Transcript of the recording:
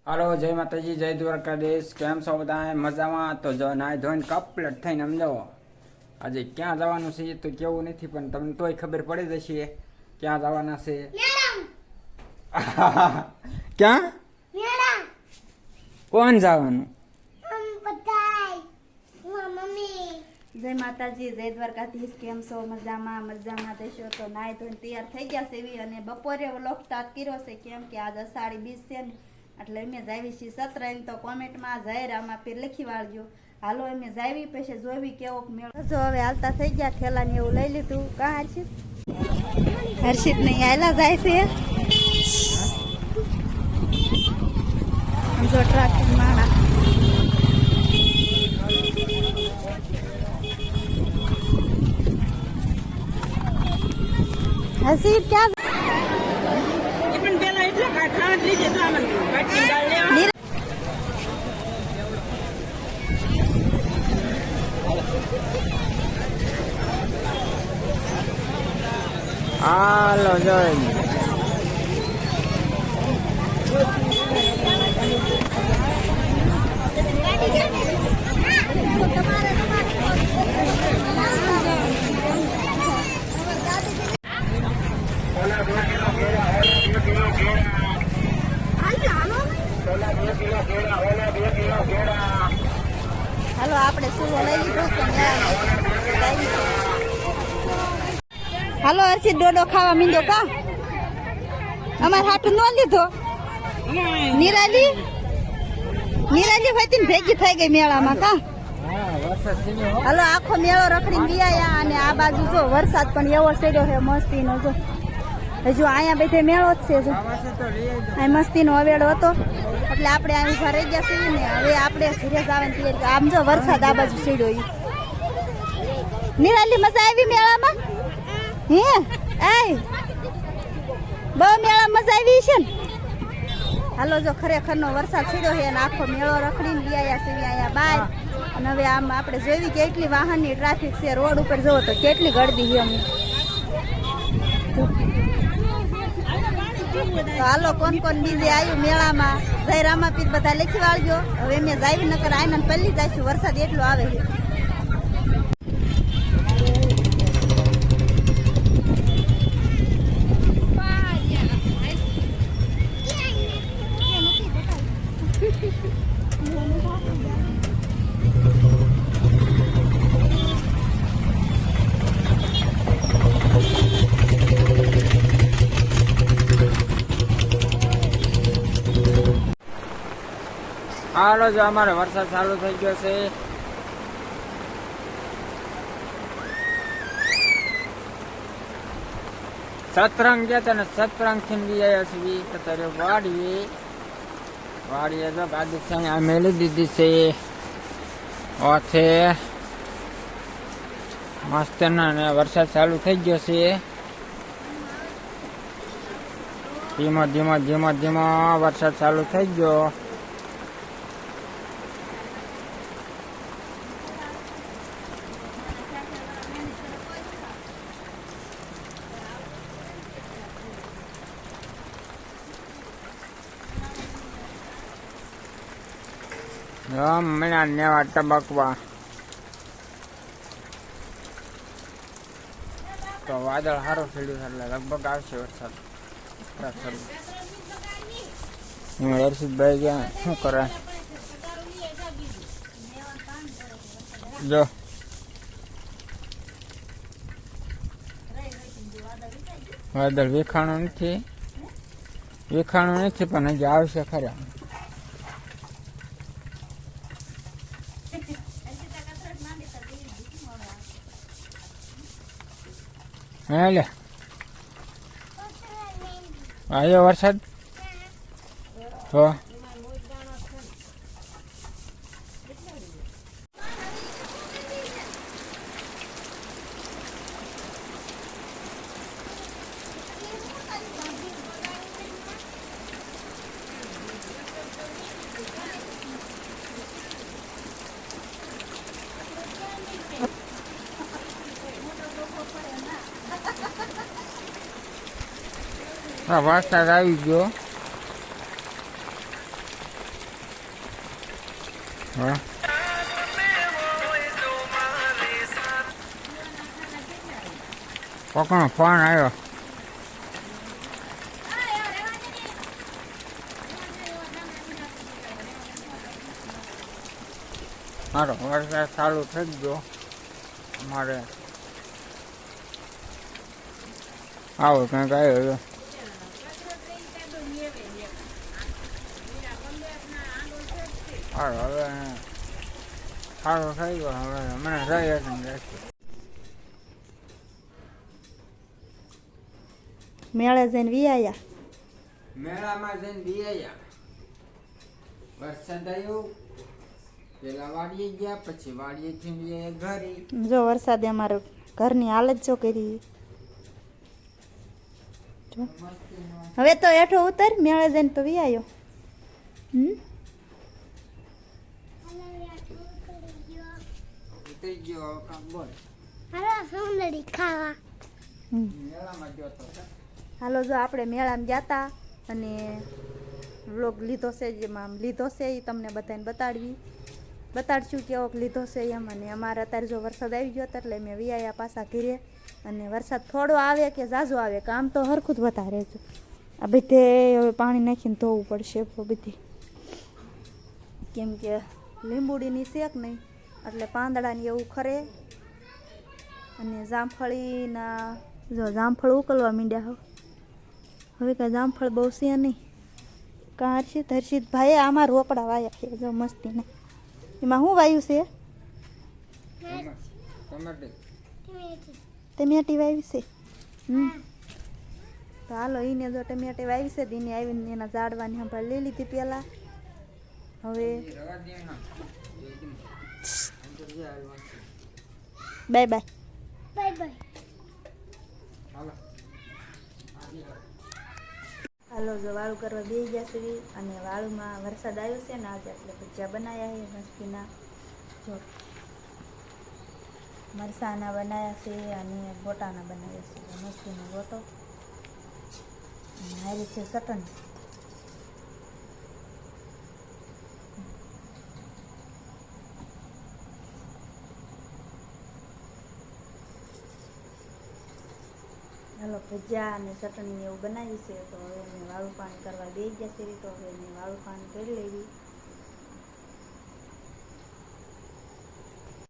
હાલો, જય માતાજી, જય દ્વારકાધીશ. કેમ છો બધા? મજામાં? તો જો નાઈ ધોઈને કપલેટ થઈને આમ જાઓ. આજે ક્યાં જવાનું છે તો કેવું નથી, પણ તમને તોય ખબર પડી જશે ક્યાં જવાના છે. ક્યાં કોણ જવાનું? જય માતાજી, જય દ્વારકાધીશ. કેમ છો? મજામાં? મજામાં દેશો. તો નાઈ ધોઈને તૈયાર થઈ ગયા છે એવી, અને બપોરે વ્લોગ સ્ટાર્ટ કર્યો છે કેમ કે આજ અષાઢી બીજ છે ને, એટલે અમે જાવી છીએ સતરાઈન. તો કોમેન્ટમાં જય રામાપીર લખી વાળજો. હાલો અમે જાવી, પછી જોવી કેવોક મેળો. જો હવે હાલતા થઈ ગયા, ઠેલા ને એવું લઈ લીધું. કા હર્ષિત? હર્ષિત નહીં હાલા જાય છે. જો ટ્રાફિક માણા હર્ષિત ક્યાં? હાલો જોઈ હાલો આપણે શું લઈ લીધો છે. હાલો હર્ષિત ડોડો ખાવા મીંડો. કા અમાર હાટું ન લીધો? નિરાલી હોતી ને ભેગી થઈ ગઈ મેળામાં. કા હાલો આખો મેળો રખડીને વિયાયા, અને આ બાજુ જો વરસાદ પણ એવો પડ્યો છે મસ્તીનો. જો હજુ અહીંયા બધે મેળો જ છે. જો આ મસ્તીનો અવેડો હતો એટલે આપણે અહીં ઉભા રહી ગયા છીએ ને. હવે આપણે ઘરે જવાની તૈયારી. આમ જો વરસાદ આ બાજુ પડ્યો. નિરાલી મજા આવી મેળામાં? હે બહુ મેળા મજા આવી છે ને. હાલો જો ખરેખરનો વરસાદ પડ્યો છે અને આખો મેળો રખડીને વિયાયા છે અહીંયા બહાર. અને હવે આમ આપણે જોઈ કેટલી વાહનની ટ્રાફિક છે. રોડ ઉપર જવો તો કેટલી ગળદી છે અમને. તો હાલો કોણ કોણ બીજે આવ્યું મેળામાં જય રામાપીર બધા લખી વાળજો. હવે મેં જાવી નકર આનંદ પલ્લી જઈશું, વરસાદ એટલો આવે છે. હાલો જો અમારે વરસાદ ચાલુ થઈ ગયો છે. સતરંગ ગયા હતા ને સતરંગ થી બી આવ્યા છીએ. અત્યારે વાડીએ જો ગાડી છે આ મેલી દીધી છે. ઓથે મસ્ત ને વરસાદ ચાલુ થઈ ગયો છે. ધીમો ધીમો ધીમો ધીમો વરસાદ ચાલુ થઈ ગયો. હમણાં નેવા ટબકવા તો વાદળ સારું થયું એટલે લગભગ આવશે વરસાદ. હર્ષિતભાઈ ગયા શું કરે? જો વાદળ વિખાણું નથી પણ હજી આવશે ખરા. લે આવ્યો વરસાદ. તો વરસાદ આવી ગયો. હા કોકનો ફોન આવ્યો. મારો વરસાદ ચાલુ થઈ ગયો અમારે. આવો કંઈક આવ્યો. હવે સારું થઈ ગયો. હવે મને જઈ હતી. મેળે જઈને વિયાયા. મેળામાં જઈને બિયાયા. વરસાદ આવ્યો. પેલા વાડીએ ગયા, પછી વાડીએથી બિયાયા ઘરે. જો વરસાદે અમારે ઘરની હાલત જો કરી. જો હવે તો હેઠો ઉતર, મેળે જઈને તો વિયાયો. ઉતરી ગયો. હવે કાંક બોલ. મેળામાં ગયો તો હાલો જો આપણે મેળામાં ગયા હતા અને વ્લોગ લીધો છે, જેમાં લીધો છે એ તમને બધાને બતાડશું કેવોક લીધો છે એમ. અને અમારે અત્યારે જો વરસાદ આવી ગયો હતો એટલે મેં વિયાયા પાછા ઘીરે. અને વરસાદ થોડો આવે કે ઝાઝો આવે, કામ તો હરખું જ વધારે છે. આ બધે હવે પાણી નાખીને ધોવું પડશે બધી, કેમ કે લીંબુડીની શેક નહીં એટલે પાંદડાની એવું ખરે. અને જામફળીના જો જામફળ ઉકલવા માંડ્યા. હવે કાંઈ જામફળ બહુ છે નહીં. કાં હર્ષિત ભાઈ આમાં રોપડા વાયા છે જો મસ્તીને. એમાં શું વાયું છે? ટમેટી વાવી છે. તો હાલો એને જો ટમેટી વાવી છે, એને આવીને એના ઝાડવાની સંભાળ લઈ લીધી પહેલાં. હવે બાય બાય. હાલો જો વાળું કરવા બેસી ગયા છે. અને વાળુમાં વરસાદ આવ્યો છે ને આજે, એટલે ભજીયા બનાવ્યા છે મસ્તીના. જો મરસાના બનાવ્યા છે અને ગોટાના બનાવ્યા છે. મસ્તીનો ગોટો અને હારી છે ચટણી. હાલો ભજીયા અને ચટણી એવું બનાવ્યું છે. તો હવે મેં વાળું પાણી કરવા બેસી ગયા છે. તો હવે મેં વાળું પાણી કરી લેવી.